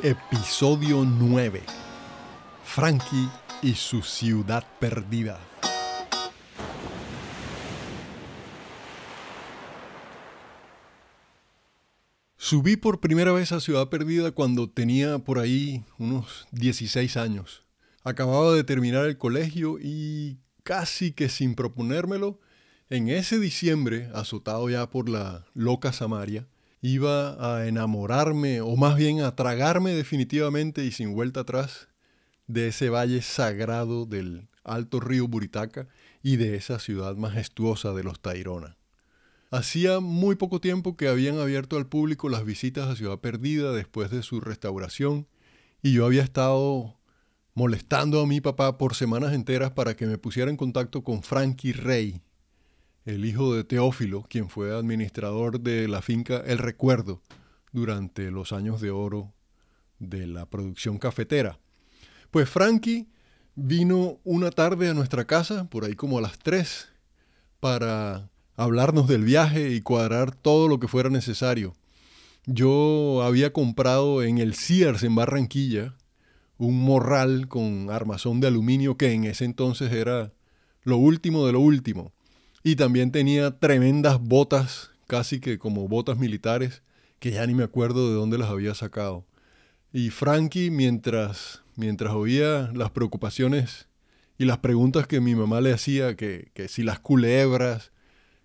Episodio 9. Frankie y su ciudad perdida. Subí por primera vez a Ciudad Perdida cuando tenía por ahí unos 16 años. Acababa de terminar el colegio y casi que sin proponérmelo, en ese diciembre, azotado ya por la loca Samaria, iba a enamorarme, o más bien a tragarme definitivamente y sin vuelta atrás, de ese valle sagrado del alto río Buritaca y de esa ciudad majestuosa de los Tairona. Hacía muy poco tiempo que habían abierto al público las visitas a Ciudad Perdida después de su restauración y yo había estado molestando a mi papá por semanas enteras para que me pusiera en contacto con Frankie Rey, el hijo de Teófilo, quien fue administrador de la finca El Recuerdo durante los años de oro de la producción cafetera. Pues Frankie vino una tarde a nuestra casa, por ahí como a las 3, para hablarnos del viaje y cuadrar todo lo que fuera necesario. Yo había comprado en el Sears en Barranquilla un morral con armazón de aluminio que en ese entonces era lo último de lo último. Y también tenía tremendas botas, casi que como botas militares, que ya ni me acuerdo de dónde las había sacado. Y Frankie, mientras oía las preocupaciones y las preguntas que mi mamá le hacía, que si las culebras,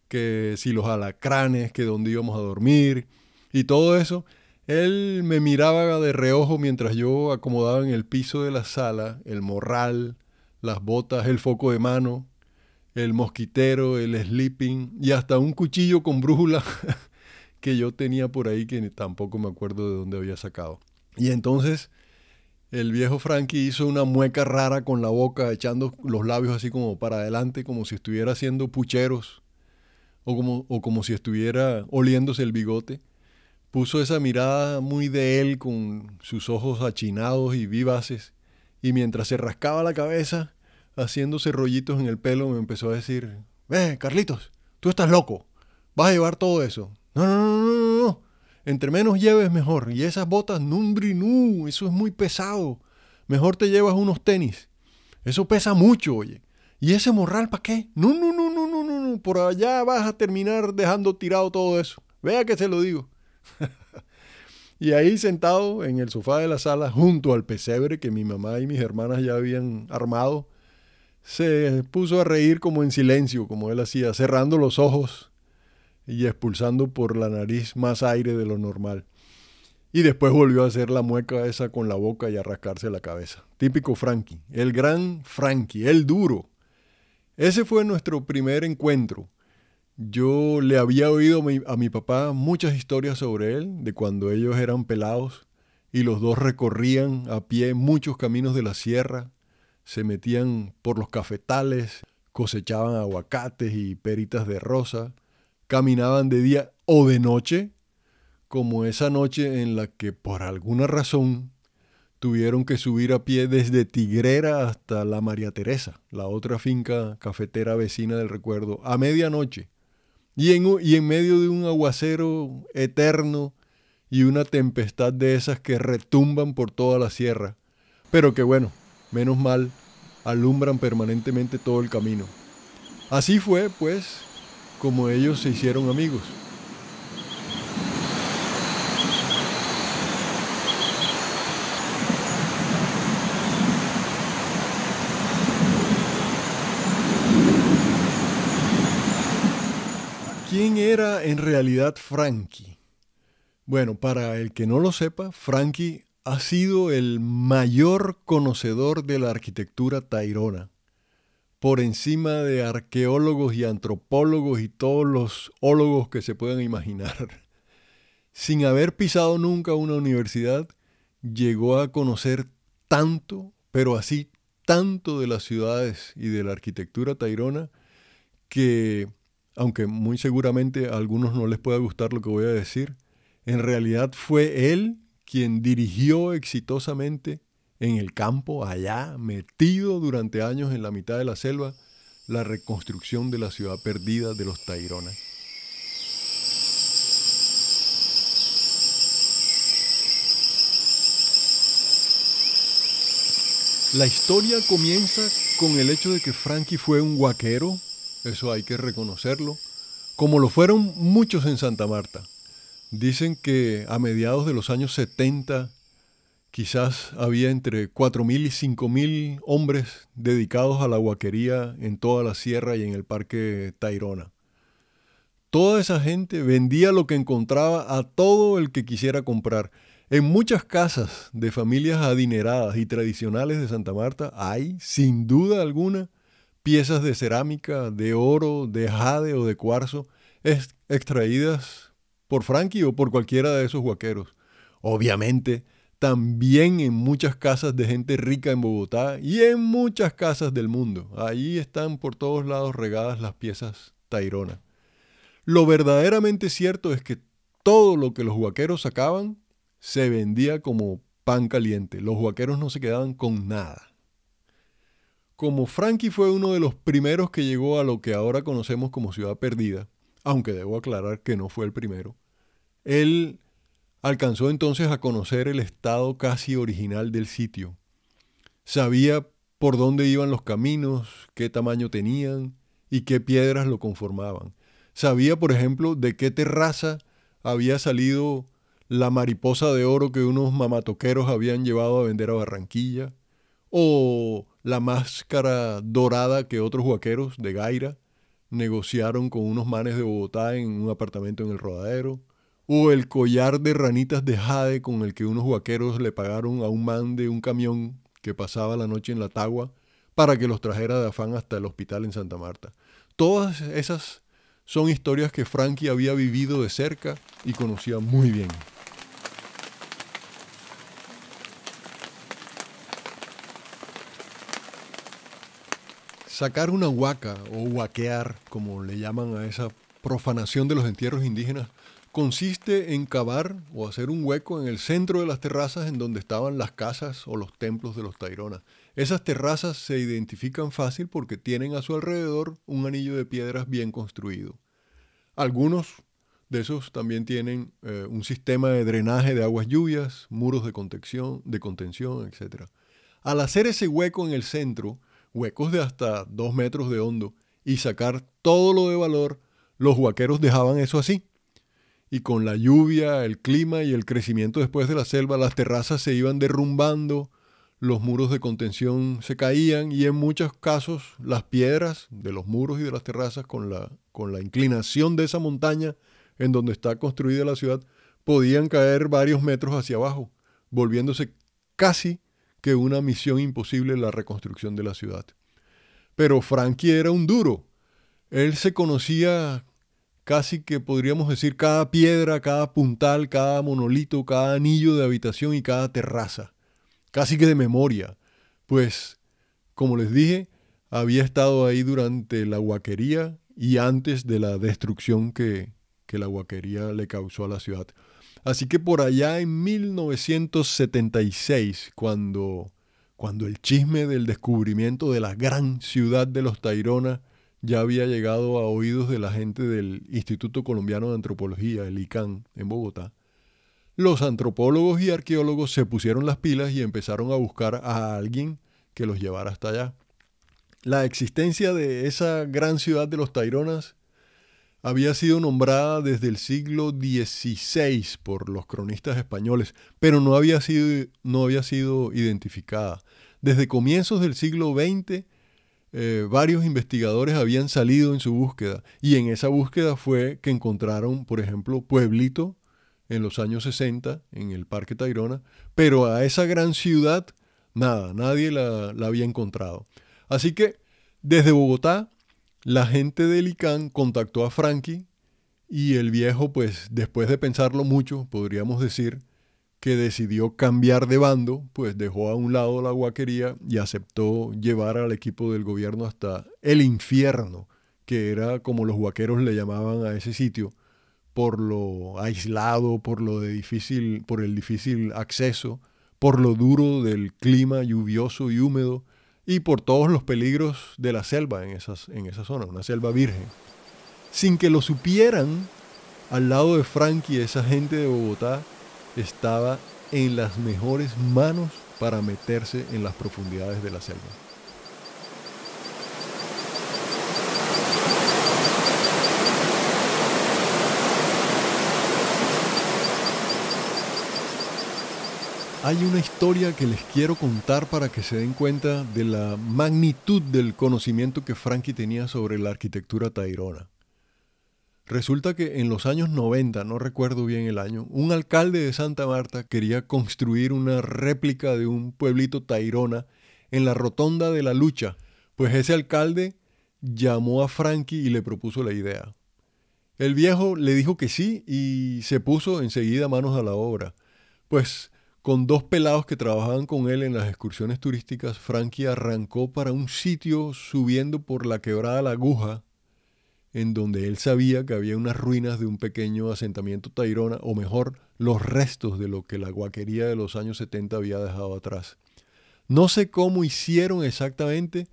que si los alacranes, que dónde íbamos a dormir y todo eso, él me miraba de reojo mientras yo acomodaba en el piso de la sala el morral, las botas, el foco de mano, el mosquitero, el sleeping y hasta un cuchillo con brújula que yo tenía por ahí que tampoco me acuerdo de dónde había sacado. Y entonces el viejo Frankie hizo una mueca rara con la boca, echando los labios así como para adelante, como si estuviera haciendo pucheros o como si estuviera oliéndose el bigote. Puso esa mirada muy de él con sus ojos achinados y vivaces y mientras se rascaba la cabeza, haciéndose rollitos en el pelo, me empezó a decir: Carlitos, tú estás loco, vas a llevar todo eso. No. Entre menos lleves mejor. Y esas botas, no, eso es muy pesado. Mejor te llevas unos tenis. Eso pesa mucho, oye. ¿Y ese morral para qué? No. Por allá vas a terminar dejando tirado todo eso. Vea que se lo digo. Y ahí sentado en el sofá de la sala, junto al pesebre que mi mamá y mis hermanas ya habían armado, se puso a reír como en silencio, como él hacía, cerrando los ojos y expulsando por la nariz más aire de lo normal. Y después volvió a hacer la mueca esa con la boca y a rascarse la cabeza. Típico Frankie, el gran Frankie, el duro. Ese fue nuestro primer encuentro. Yo le había oído a mi papá muchas historias sobre él, de cuando ellos eran pelados y los dos recorrían a pie muchos caminos de la sierra, se metían por los cafetales, cosechaban aguacates y peritas de rosa, caminaban de día o de noche, como esa noche en la que por alguna razón tuvieron que subir a pie desde Tigrera hasta la María Teresa, la otra finca cafetera vecina del Recuerdo, a medianoche. Y en medio de un aguacero eterno y una tempestad de esas que retumban por toda la sierra, pero que bueno, menos mal, alumbran permanentemente todo el camino. Así fue, pues, como ellos se hicieron amigos. ¿Quién era en realidad Frankie? Bueno, para el que no lo sepa, Frankie ha sido el mayor conocedor de la arquitectura tairona, por encima de arqueólogos y antropólogos y todos los ólogos que se puedan imaginar. Sin haber pisado nunca una universidad, llegó a conocer tanto, pero así tanto de las ciudades y de la arquitectura tairona, que, aunque muy seguramente a algunos no les pueda gustar lo que voy a decir, en realidad fue él quien dirigió exitosamente en el campo, allá, metido durante años en la mitad de la selva, la reconstrucción de la ciudad perdida de los Tairona. La historia comienza con el hecho de que Frankie fue un huaquero, eso hay que reconocerlo, como lo fueron muchos en Santa Marta. Dicen que a mediados de los años 70 quizás había entre 4.000 y 5.000 hombres dedicados a la huaquería en toda la sierra y en el Parque Tayrona. Toda esa gente vendía lo que encontraba a todo el que quisiera comprar. En muchas casas de familias adineradas y tradicionales de Santa Marta hay, sin duda alguna, piezas de cerámica, de oro, de jade o de cuarzo extraídas por Frankie o por cualquiera de esos huaqueros. Obviamente, también en muchas casas de gente rica en Bogotá y en muchas casas del mundo. Ahí están por todos lados regadas las piezas Tayrona. Lo verdaderamente cierto es que todo lo que los huaqueros sacaban se vendía como pan caliente. Los huaqueros no se quedaban con nada. Como Frankie fue uno de los primeros que llegó a lo que ahora conocemos como Ciudad Perdida, aunque debo aclarar que no fue el primero, él alcanzó entonces a conocer el estado casi original del sitio. Sabía por dónde iban los caminos, qué tamaño tenían y qué piedras lo conformaban. Sabía, por ejemplo, de qué terraza había salido la mariposa de oro que unos mamatoqueros habían llevado a vender a Barranquilla, o la máscara dorada que otros huaqueros de Gaira negociaron con unos manes de Bogotá en un apartamento en el Rodadero, o el collar de ranitas de jade con el que unos huaqueros le pagaron a un man de un camión que pasaba la noche en la Tagua para que los trajera de afán hasta el hospital en Santa Marta. Todas esas son historias que Frankie había vivido de cerca y conocía muy bien. Sacar una huaca o huaquear, como le llaman a esa profanación de los entierros indígenas, consiste en cavar o hacer un hueco en el centro de las terrazas en donde estaban las casas o los templos de los Tayrona. Esas terrazas se identifican fácil porque tienen a su alrededor un anillo de piedras bien construido. Algunos de esos también tienen un sistema de drenaje de aguas lluvias, muros de contención, etc. Al hacer ese hueco en el centro, huecos de hasta 2 metros de hondo, y sacar todo lo de valor, los huaqueros dejaban eso así. Y con la lluvia, el clima y el crecimiento después de la selva, las terrazas se iban derrumbando, los muros de contención se caían y en muchos casos las piedras de los muros y de las terrazas con la inclinación de esa montaña en donde está construida la ciudad podían caer varios metros hacia abajo, volviéndose casi que una misión imposible la reconstrucción de la ciudad. Pero Frankie era un duro. Él se conocía casi que podríamos decir cada piedra, cada puntal, cada monolito, cada anillo de habitación y cada terraza. Casi que de memoria. Pues, como les dije, había estado ahí durante la huaquería y antes de la destrucción que la huaquería le causó a la ciudad. Así que por allá en 1976, cuando el chisme del descubrimiento de la gran ciudad de los Tayrona ya había llegado a oídos de la gente del Instituto Colombiano de Antropología, el ICANN, en Bogotá, los antropólogos y arqueólogos se pusieron las pilas y empezaron a buscar a alguien que los llevara hasta allá. La existencia de esa gran ciudad de los Tayronas había sido nombrada desde el siglo XVI por los cronistas españoles, pero no había sido identificada. Desde comienzos del siglo XX, varios investigadores habían salido en su búsqueda, y en esa búsqueda fue que encontraron, por ejemplo, Pueblito en los años 60, en el Parque Tayrona, pero a esa gran ciudad, nadie la había encontrado. Así que, desde Bogotá, la gente del ICANN contactó a Frankie y el viejo, pues después de pensarlo mucho, podríamos decir que decidió cambiar de bando, pues dejó a un lado la huaquería y aceptó llevar al equipo del gobierno hasta el infierno, que era como los huaqueros le llamaban a ese sitio, por lo aislado, por el difícil acceso, por lo duro del clima lluvioso y húmedo, y por todos los peligros de la selva en esa zona, una selva virgen. Sin que lo supieran, al lado de Frankie, esa gente de Bogotá estaba en las mejores manos para meterse en las profundidades de la selva. Hay una historia que les quiero contar para que se den cuenta de la magnitud del conocimiento que Frankie tenía sobre la arquitectura tairona. Resulta que en los años 90, no recuerdo bien el año, un alcalde de Santa Marta quería construir una réplica de un pueblito tairona en la Rotonda de la Lucha. Pues ese alcalde llamó a Frankie y le propuso la idea. El viejo le dijo que sí y se puso enseguida manos a la obra. Pues con dos pelados que trabajaban con él en las excursiones turísticas, Frankie arrancó para un sitio subiendo por la quebrada La Aguja, en donde él sabía que había unas ruinas de un pequeño asentamiento tairona, o mejor, los restos de lo que la guaquería de los años 70 había dejado atrás. No sé cómo hicieron exactamente,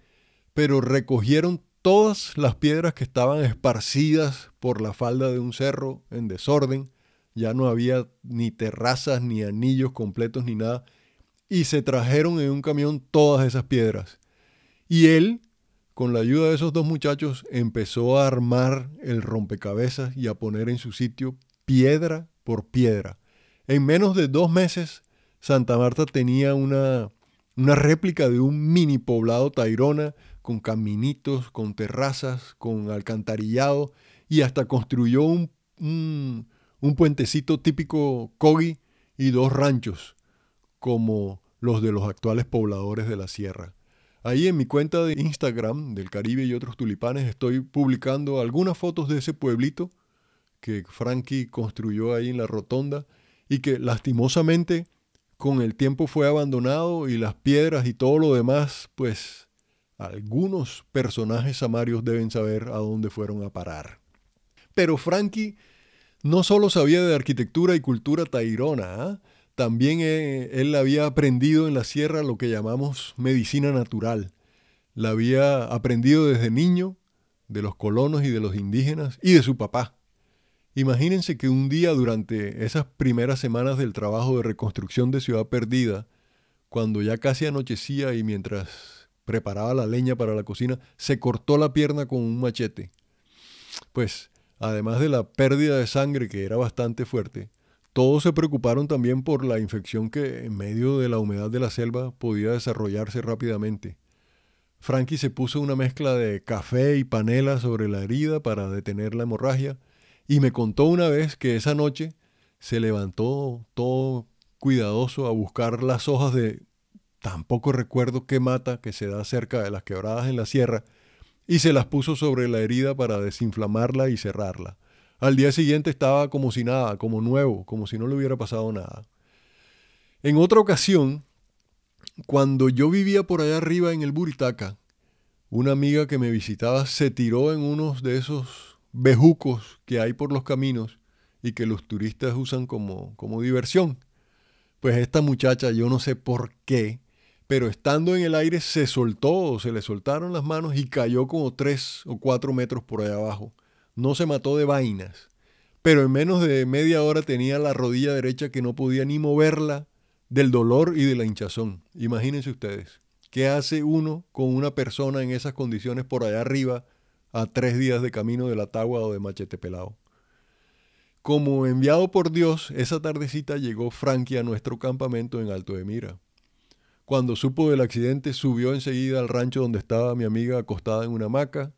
pero recogieron todas las piedras que estaban esparcidas por la falda de un cerro en desorden. Ya no había ni terrazas, ni anillos completos, ni nada. Y se trajeron en un camión todas esas piedras. Y él, con la ayuda de esos dos muchachos, empezó a armar el rompecabezas y a poner en su sitio piedra por piedra. En menos de 2 meses, Santa Marta tenía una réplica de un mini poblado tairona con caminitos, con terrazas, con alcantarillado, y hasta construyó un puentecito típico Kogi y 2 ranchos, como los de los actuales pobladores de la sierra. Ahí en mi cuenta de Instagram del Caribe y otros tulipanes estoy publicando algunas fotos de ese pueblito que Frankie construyó ahí en la Rotonda y que lastimosamente con el tiempo fue abandonado, y las piedras y todo lo demás, pues algunos personajes samarios deben saber a dónde fueron a parar. Pero Frankie no solo sabía de arquitectura y cultura tairona, ¿eh? También él había aprendido en la sierra lo que llamamos medicina natural. La había aprendido desde niño, de los colonos y de los indígenas, y de su papá. Imagínense que un día durante esas primeras semanas del trabajo de reconstrucción de Ciudad Perdida, cuando ya casi anochecía y mientras preparaba la leña para la cocina, se cortó la pierna con un machete. Pues, además de la pérdida de sangre, que era bastante fuerte, todos se preocuparon también por la infección que en medio de la humedad de la selva podía desarrollarse rápidamente. Frankie se puso una mezcla de café y panela sobre la herida para detener la hemorragia, y me contó una vez que esa noche se levantó todo cuidadoso a buscar las hojas de tampoco recuerdo qué mata que se da cerca de las quebradas en la sierra, y se las puso sobre la herida para desinflamarla y cerrarla. Al día siguiente estaba como si nada, como nuevo, como si no le hubiera pasado nada. En otra ocasión, cuando yo vivía por allá arriba en el Buritaca, una amiga que me visitaba se tiró en unos de esos bejucos que hay por los caminos y que los turistas usan como diversión. Pues esta muchacha, yo no sé por qué, pero estando en el aire se soltó, se le soltaron las manos y cayó como 3 o 4 metros por allá abajo. No se mató de vainas, pero en menos de media hora tenía la rodilla derecha que no podía ni moverla del dolor y de la hinchazón. Imagínense ustedes, ¿qué hace uno con una persona en esas condiciones por allá arriba a 3 días de camino de la Tagua o de Machete Pelado? Como enviado por Dios, esa tardecita llegó Frankie a nuestro campamento en Alto de Mira. Cuando supo del accidente, subió enseguida al rancho donde estaba mi amiga acostada en una hamaca.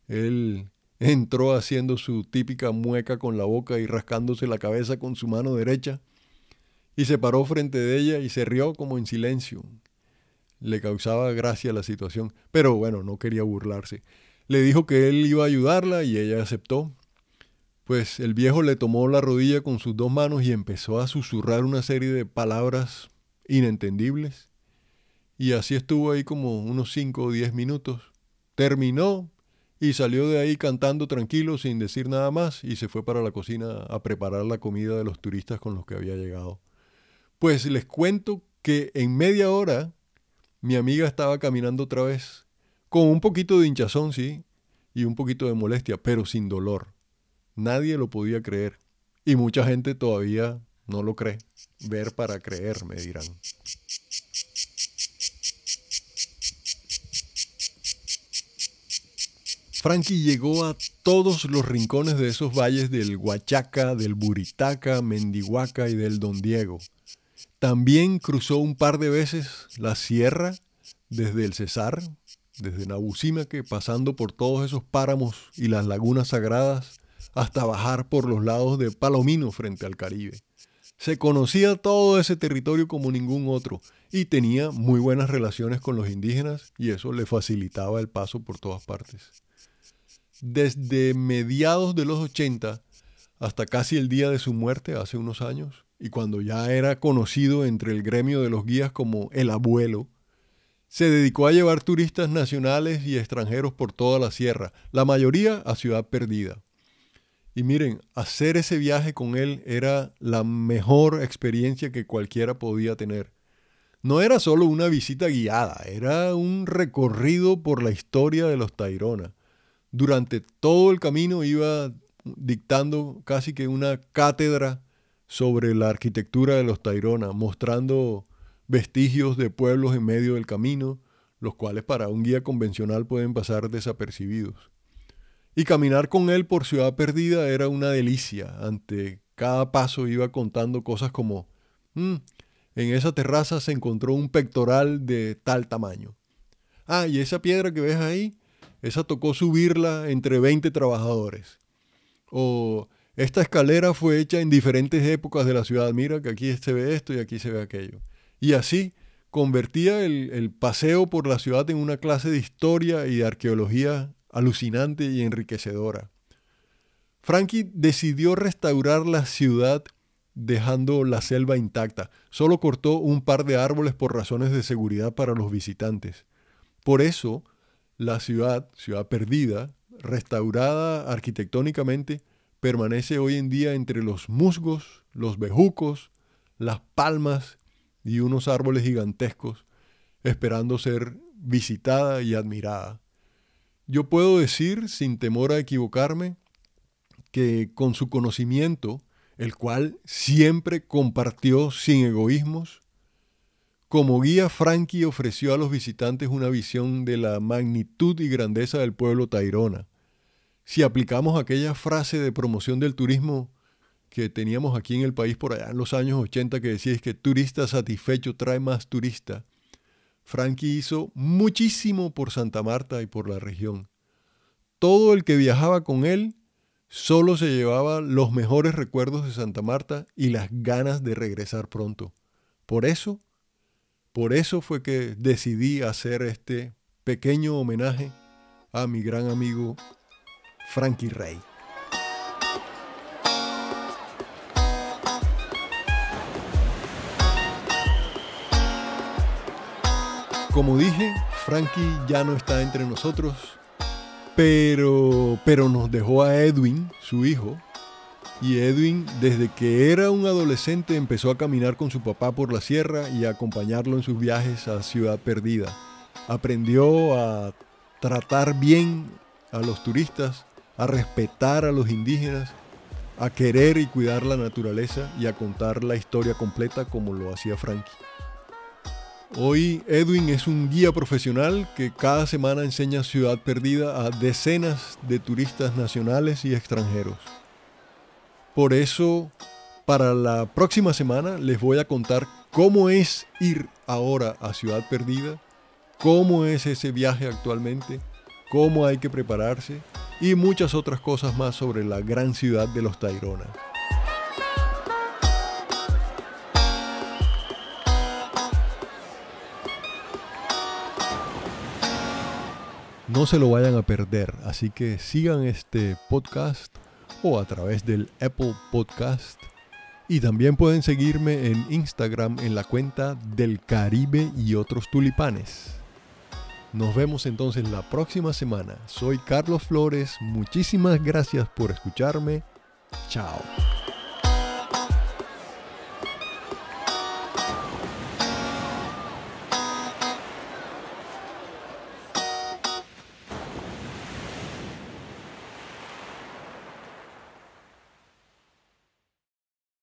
Él entró haciendo su típica mueca con la boca y rascándose la cabeza con su mano derecha, y se paró frente de ella y se rió como en silencio. Le causaba gracia la situación, pero bueno, no quería burlarse. Le dijo que él iba a ayudarla y ella aceptó. Pues el viejo le tomó la rodilla con sus 2 manos y empezó a susurrar una serie de palabras inentendibles. Y así estuvo ahí como unos 5 o 10 minutos. Terminó y salió de ahí cantando tranquilo sin decir nada más, y se fue para la cocina a preparar la comida de los turistas con los que había llegado. Pues les cuento que en media hora mi amiga estaba caminando otra vez, con un poquito de hinchazón, sí, y un poquito de molestia, pero sin dolor. Nadie lo podía creer, y mucha gente todavía no lo cree. Ver para creer, me dirán. Frankie llegó a todos los rincones de esos valles del Huachaca, del Buritaca, Mendihuaca y del Don Diego. También cruzó un par de veces la sierra desde el Cesar, desde Nabucímaque, pasando por todos esos páramos y las lagunas sagradas, hasta bajar por los lados de Palomino frente al Caribe. Se conocía todo ese territorio como ningún otro y tenía muy buenas relaciones con los indígenas y eso le facilitaba el paso por todas partes. Desde mediados de los 80 hasta casi el día de su muerte, hace unos años, y cuando ya era conocido entre el gremio de los guías como el abuelo, se dedicó a llevar turistas nacionales y extranjeros por toda la sierra, la mayoría a Ciudad Perdida. Y miren, hacer ese viaje con él era la mejor experiencia que cualquiera podía tener. No era solo una visita guiada, era un recorrido por la historia de los Tairona. Durante todo el camino iba dictando casi que una cátedra sobre la arquitectura de los Tairona, mostrando vestigios de pueblos en medio del camino, los cuales para un guía convencional pueden pasar desapercibidos. Y caminar con él por Ciudad Perdida era una delicia. Ante cada paso iba contando cosas como, en esa terraza se encontró un pectoral de tal tamaño. Ah, y esa piedra que ves ahí, esa tocó subirla entre 20 trabajadores. O esta escalera fue hecha en diferentes épocas de la ciudad. Mira que aquí se ve esto y aquí se ve aquello. Y así convertía el paseo por la ciudad en una clase de historia y de arqueología alucinante y enriquecedora. Frankie decidió restaurar la ciudad dejando la selva intacta. Solo cortó un par de árboles por razones de seguridad para los visitantes. Por eso, la ciudad Perdida, restaurada arquitectónicamente, permanece hoy en día entre los musgos, los bejucos, las palmas y unos árboles gigantescos, esperando ser visitada y admirada. Yo puedo decir, sin temor a equivocarme, que con su conocimiento, el cual siempre compartió sin egoísmos, como guía Frankie ofreció a los visitantes una visión de la magnitud y grandeza del pueblo Tairona. Si aplicamos aquella frase de promoción del turismo que teníamos aquí en el país por allá en los años 80 que decía que turista satisfecho trae más turista, Frankie hizo muchísimo por Santa Marta y por la región. Todo el que viajaba con él solo se llevaba los mejores recuerdos de Santa Marta y las ganas de regresar pronto. Por eso fue que decidí hacer este pequeño homenaje a mi gran amigo Frankie Rey. Como dije, Frankie ya no está entre nosotros, pero nos dejó a Edwin, su hijo, y Edwin desde que era un adolescente empezó a caminar con su papá por la sierra y a acompañarlo en sus viajes a Ciudad Perdida. Aprendió a tratar bien a los turistas, a respetar a los indígenas, a querer y cuidar la naturaleza y a contar la historia completa como lo hacía Frankie. Hoy Edwin es un guía profesional que cada semana enseña Ciudad Perdida a decenas de turistas nacionales y extranjeros. Por eso, para la próxima semana les voy a contar cómo es ir ahora a Ciudad Perdida, cómo es ese viaje actualmente, cómo hay que prepararse y muchas otras cosas más sobre la gran ciudad de los Tairona. No se lo vayan a perder, así que sigan este podcast o a través del Apple Podcast. Y también pueden seguirme en Instagram en la cuenta del Caribe y otros tulipanes. Nos vemos entonces la próxima semana. Soy Carlos Flores, muchísimas gracias por escucharme. Chao.